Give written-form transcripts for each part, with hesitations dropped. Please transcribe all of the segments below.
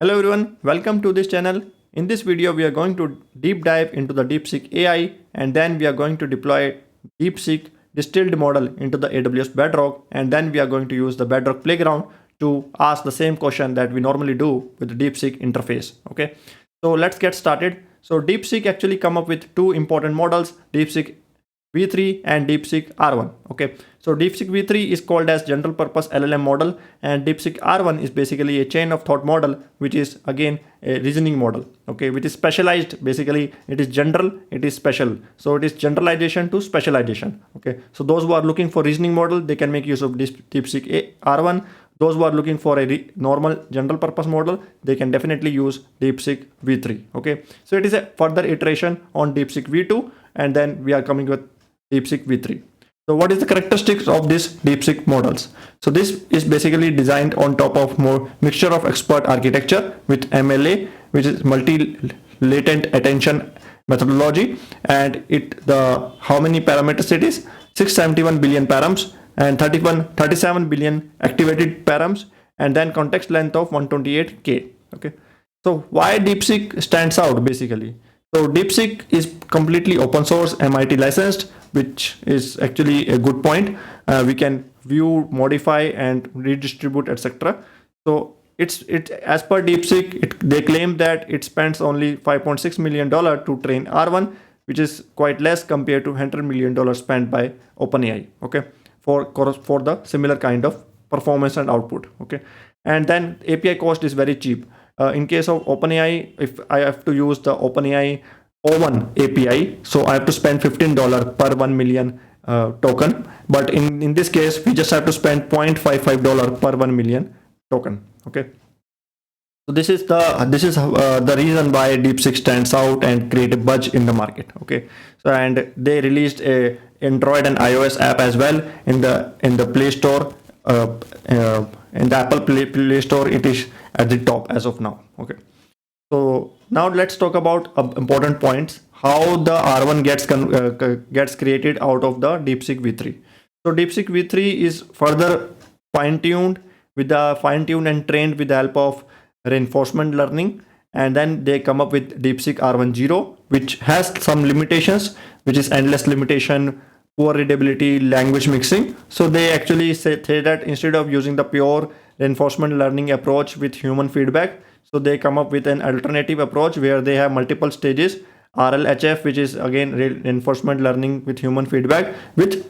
Hello everyone, welcome to this channel. In this video, we are going to deep dive into the Deepseek AI and then we are going to deploy Deepseek Distilled model into the AWS Bedrock and then we are going to use the Bedrock Playground to ask the same question that we normally do with the Deepseek interface. Okay, so let's get started. So Deepseek actually come up with two important models, Deepseek V3 and Deepseek R1. Okay, so Deepseek V3 is called as general purpose LLM model, and Deepseek R1 is basically a chain of thought model, which is again a reasoning model. Okay, which is specialized. Basically, it is general, it is special. So it is generalization to specialization. Okay, so those who are looking for reasoning model, they can make use of this Deepseek R1. Those who are looking for a normal general purpose model, they can definitely use Deepseek V3. Okay, so it is a further iteration on Deepseek V2, and then we are coming with Deepseek V3. So what is the characteristics of these Deepseek models? So this is basically designed on top of more mixture of expert architecture with MLA, which is multi-latent attention methodology, and the how many parameters it is 671 billion params and 37 billion activated params, and then context length of 128k. Okay, so why Deepseek stands out basically? So Deepseek is completely open source, MIT licensed, which is actually a good point. We can view, modify, and redistribute, etc. So it as per Deepseek, they claim that it spends only $5.6 million to train R1, which is quite less compared to $100 million spent by OpenAI. Okay, for the similar kind of performance and output. Okay, and then API cost is very cheap. In case of OpenAI, if I have to use the OpenAI O1 API, so I have to spend $15 per 1 million token. But in this case, we just have to spend $0.55 per 1 million token. Okay. So this is the reason why Deepseek stands out and create a buzz in the market. Okay. So and they released a Android and iOS app as well in the Play Store. In the Apple Play Store, it is at the top as of now. Okay, so now let's talk about important points, how the R1 gets created out of the Deepseek V3. So Deepseek V3 is further fine-tuned and trained with the help of reinforcement learning, and then they come up with Deepseek R1 0, which has some limitations, which is endless limitation, poor readability, language mixing. So they actually say that instead of using the pure reinforcement learning approach with human feedback, so they come up with an alternative approach where they have multiple stages, RLHF, which is again reinforcement learning with human feedback with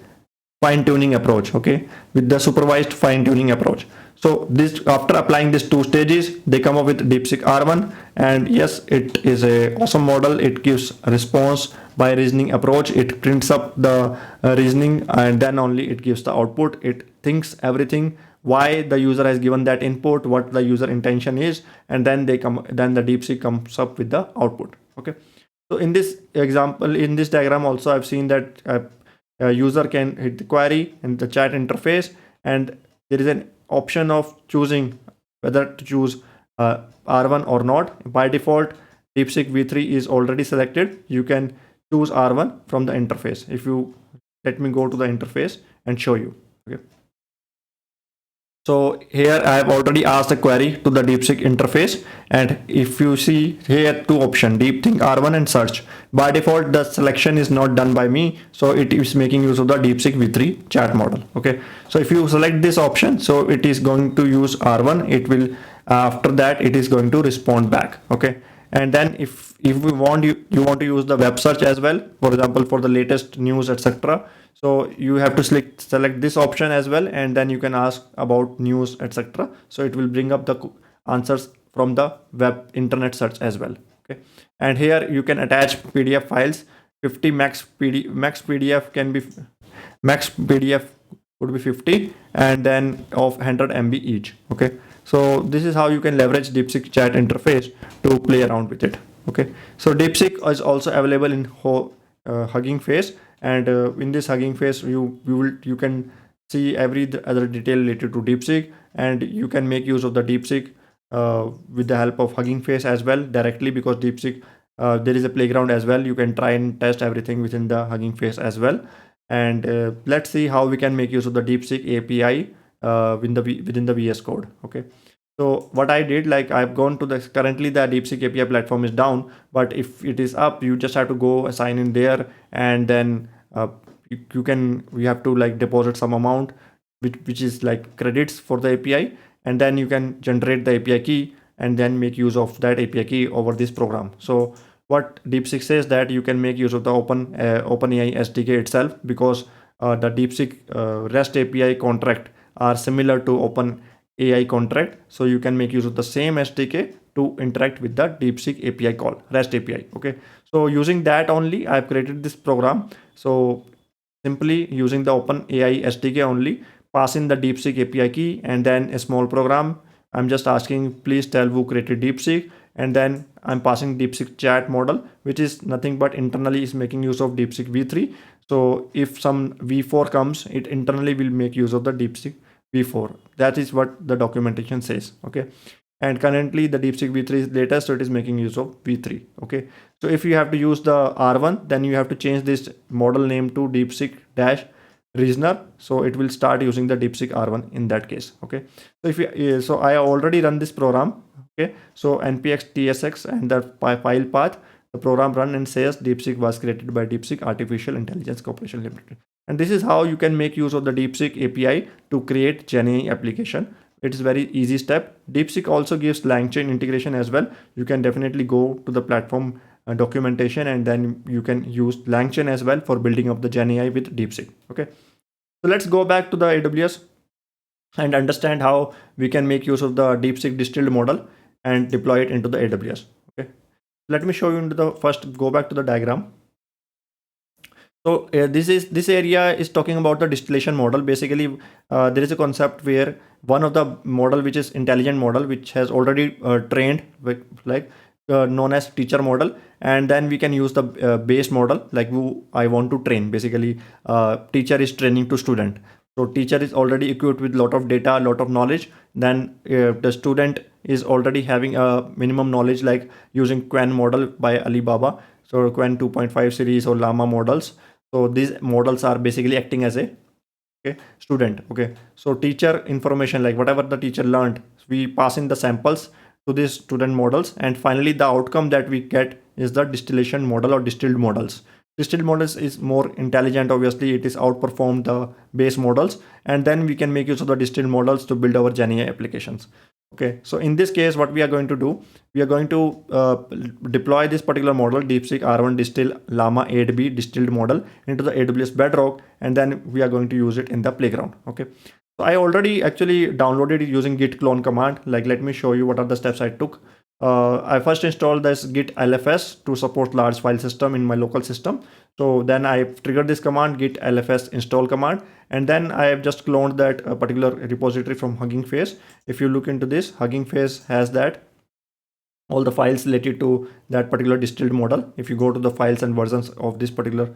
fine-tuning approach. Okay, with the supervised fine-tuning approach. So this, after applying these two stages, they come up with Deepseek R1, and yes, it is a awesome model. It gives a response by reasoning approach. It prints up the reasoning and then only it gives the output. It thinks everything, why the user has given that input, what the user intention is, and then the Deepseek comes up with the output. Okay, so in this example, in this diagram also, I've seen that a user can hit the query in the chat interface, and there is an option of choosing whether to choose R1 or not. By default, Deepseek V3 is already selected. You can choose R1 from the interface. If you let me go to the interface and show you. Okay. So here I have already asked the query to the Deepseek interface, and if you see here two options, Deepseek R1 and search. By default, the selection is not done by me, so it is making use of the Deepseek V3 chat model. Okay, so if you select this option, so it is going to use R1. It will after that it is going to respond back. Okay, and then if we want you want to use the web search as well, for example for the latest news, etc. So you have to select this option as well, and then you can ask about news, etc. So it will bring up the answers from the web internet search as well. Okay, and here you can attach PDF files. 50 max PDF can be max PDF would be 50, and then of 100 MB each. Okay, so this is how you can leverage Deepseek chat interface to play around with it. Okay, so Deepseek is also available in Hugging Face, and in this Hugging Face you can see every other detail related to Deepseek, and you can make use of the Deepseek with the help of Hugging Face as well directly, because Deepseek there is a playground as well. You can try and test everything within the Hugging Face as well. And let's see how we can make use of the Deepseek API within the VS Code. Okay, So what I did, like I've gone to the, currently the Deepseek API platform is down, but if it is up, you just have to go sign in there, and then we have to like deposit some amount, which is like credits for the API, and then you can generate the API key and then make use of that API key over this program. So what Deepseek says that you can make use of the OpenAI SDK itself, because the Deepseek REST API contract are similar to OpenAI contract, so you can make use of the same SDK to interact with the Deepseek API call, REST API. Okay, so using that only I've created this program. So simply using the OpenAI SDK only, pass in the Deepseek API key and then a small program. I'm just asking, please tell who created Deepseek, and then I'm passing Deepseek Chat model, which is nothing but internally is making use of Deepseek v3. So if some v4 comes, it internally will make use of the Deepseek v4. That is what the documentation says. Okay, and currently the Deepseek v3 is latest, so it is making use of v3. Okay, so if you have to use the R1, then you have to change this model name to Deepseek dash reasoner, so it will start using the Deepseek R1 in that case. Okay, so if you so I already run this program. Okay, so npx tsx and the file path, the program run and says Deepseek was created by Deepseek Artificial Intelligence Corporation Limited. And this is how you can make use of the Deepseek API to create GenAI application. It is very easy step. Deepseek also gives LangChain integration as well. You can definitely go to the platform documentation, and then you can use LangChain as well for building up the GenAI with Deepseek. Okay, so let's go back to the AWS and understand how we can make use of the Deepseek Distilled model and deploy it into the AWS. Okay, let me show you into the first, go back to the diagram. So this area is talking about the distillation model. Basically, there is a concept where one of the model, which is intelligent model, which has already trained with like known as teacher model, and then we can use the base model like who I want to train. Basically, teacher is training to student. So teacher is already equipped with lot of data, lot of knowledge. Then the student is already having a minimum knowledge, like using Quen model by Alibaba. So Quen 2.5 series or Llama models. So these models are basically acting as a student. Okay, so teacher information, like whatever the teacher learned, we pass in the samples to these student models, and finally the outcome that we get is the distillation model or distilled models. Distilled models is more intelligent. Obviously, it is outperformed the base models, and then we can make use of the distilled models to build our GenAI applications. Okay, so in this case, what we are going to do, we are going to deploy this particular model, Deepseek R1 Distill Llama 8B Distilled model, into the AWS Bedrock, and then we are going to use it in the playground. Okay, so I already actually downloaded it using git clone command. Like, let me show you what are the steps I took. I first installed this git lfs to support large file system in my local system. So then I triggered this command, git lfs install command, and then I have just cloned that particular repository from Hugging Face. If you look into this, Hugging Face has that all the files related to that particular distilled model. If you go to the files and versions of this particular,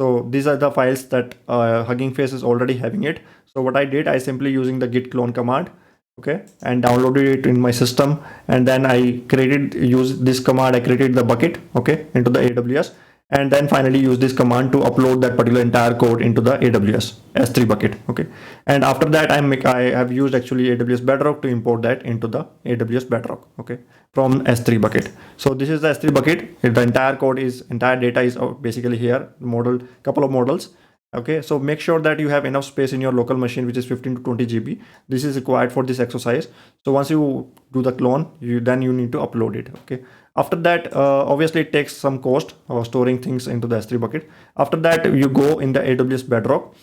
so these are the files that Hugging Face is already having it. So what I did, I simply using the git clone command, okay, and downloaded it in my system, and then I use this command, I created the bucket, okay, into the AWS, and then finally use this command to upload that particular entire code into the AWS S3 bucket. Okay, and after that I have used actually AWS Bedrock to import that into the AWS Bedrock, okay, from S3 bucket. So this is the S3 bucket. The entire code is, entire data is basically here, model, couple of models. Okay, so make sure that you have enough space in your local machine, which is 15 to 20 GB. This is required for this exercise. So once you do the clone, then you need to upload it. Okay, after that, obviously it takes some cost storing things into the S3 bucket. After that, you go in the AWS Bedrock,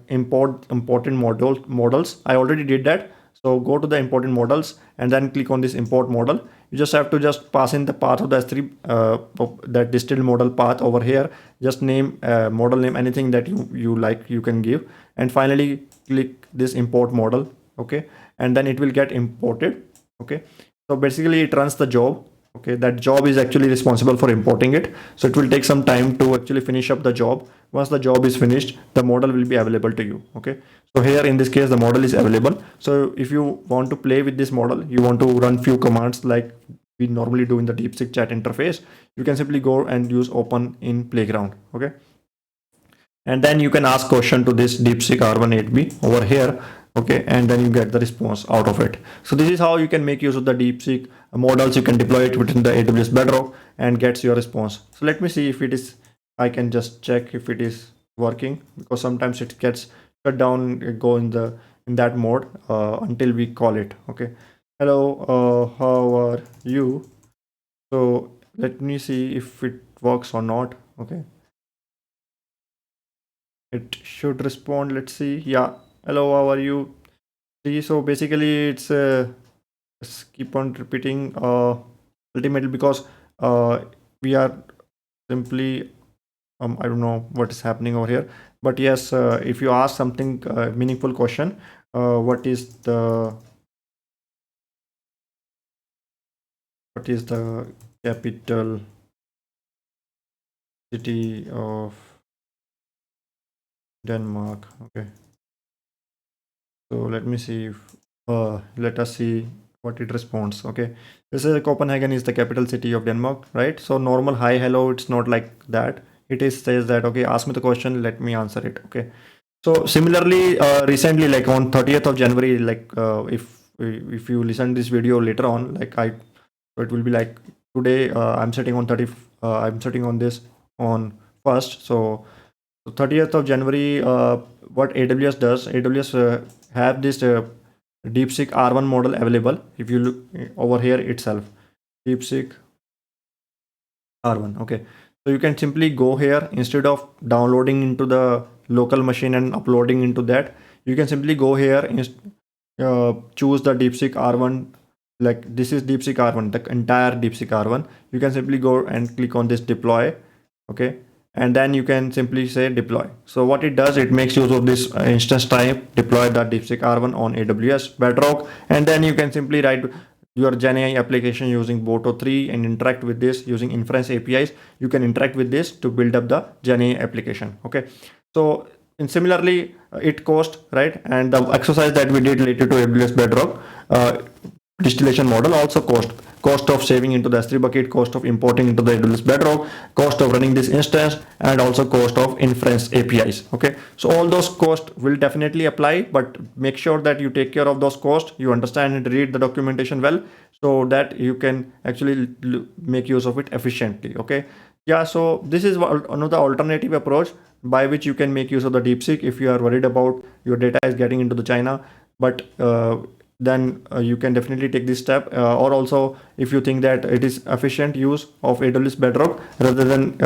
important models. I already did that. So go to the important models and then click on this import model. You just have to just pass in the path of the S3, that distilled model path over here. Just name, model name, anything that you like, you can give. And finally click this import model. Okay, and then it will get imported. Okay, so basically it runs the job. Okay, that job is actually responsible for importing it. So it will take some time to actually finish up the job. Once the job is finished, the model will be available to you. Okay, so here in this case, the model is available. So if you want to play with this model, you want to run few commands like we normally do in the Deepseek Chat Interface, you can simply go and use open in playground. Okay, and then you can ask question to this Deepseek R1 8B over here. okay, and then you get the response out of it. So this is how you can make use of the Deepseek models. You can deploy it within the AWS Bedrock and gets your response. So let me see if it is, I can just check if it is working, because sometimes it gets shut down, go in that mode until we call it. Okay, hello, how are you? So let me see if it works or not. Okay, it should respond. Let's see. Yeah, hello, how are you? See, so basically it's keep on repeating ultimately, because we are simply I don't know what is happening over here, but yes, if you ask something meaningful question, what is the capital city of Denmark? Okay, so let me see if let us see what it responds. Okay, this is Copenhagen is the capital city of Denmark, right? So normal hi hello, it's not like that. It is says that, okay, ask me the question, let me answer it. Okay, so similarly, recently, like on 30th of January, like if you listen to this video later on, like so it will be like today, I'm sitting on I'm sitting on this on first. So 30th of January, what AWS does, AWS have this Deepseek R1 model available. If you look over here itself, Deepseek R1. Okay, so you can simply go here, instead of downloading into the local machine and uploading into that, you can simply go here and choose the Deepseek R1. Like this is Deepseek R1, the entire Deepseek R1. You can simply go and click on this deploy. Okay, and then you can simply say deploy. So what it does, it makes use of this instance type, deploy the Deepseek R1 on AWS Bedrock, and then you can simply write your GenAI application using Boto 3 and interact with this using inference APIs. You can interact with this to build up the GenAI application. Okay, so and similarly, it cost, right, and the exercise that we did related to AWS Bedrock distillation model also cost of saving into the S3 bucket, cost of importing into the AWS Bedrock, cost of running this instance, and also cost of inference APIs. Okay, so all those costs will definitely apply, but make sure that you take care of those costs, you understand and read the documentation well, so that you can actually make use of it efficiently. Okay, yeah, so this is another alternative approach by which you can make use of the DeepSeek if you are worried about your data is getting into the China. But then you can definitely take this step, or also if you think that it is efficient use of AWS Bedrock rather than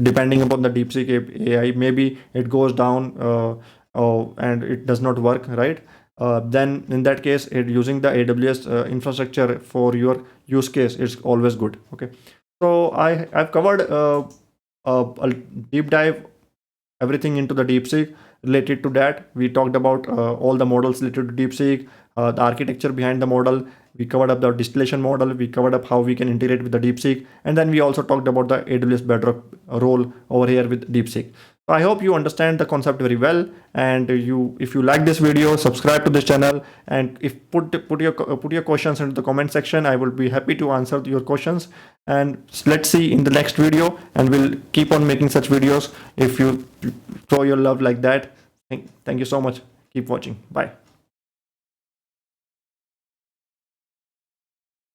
depending upon the DeepSeek AI, maybe it goes down and it does not work, right? Then in that case, using the AWS infrastructure for your use case is always good. Okay, so I've covered a deep dive everything into the DeepSeek. Related to that, we talked about all the models related to DeepSeek, the architecture behind the model. We covered up the distillation model. We covered up how we can integrate with the DeepSeek, and then we also talked about the AWS Bedrock role over here with DeepSeek. So I hope you understand the concept very well, and if you like this video, subscribe to this channel, and if put your questions into the comment section. I will be happy to answer your questions, and let's see in the next video, and we'll keep on making such videos if you show your love like that. Thank you so much. Keep watching. Bye.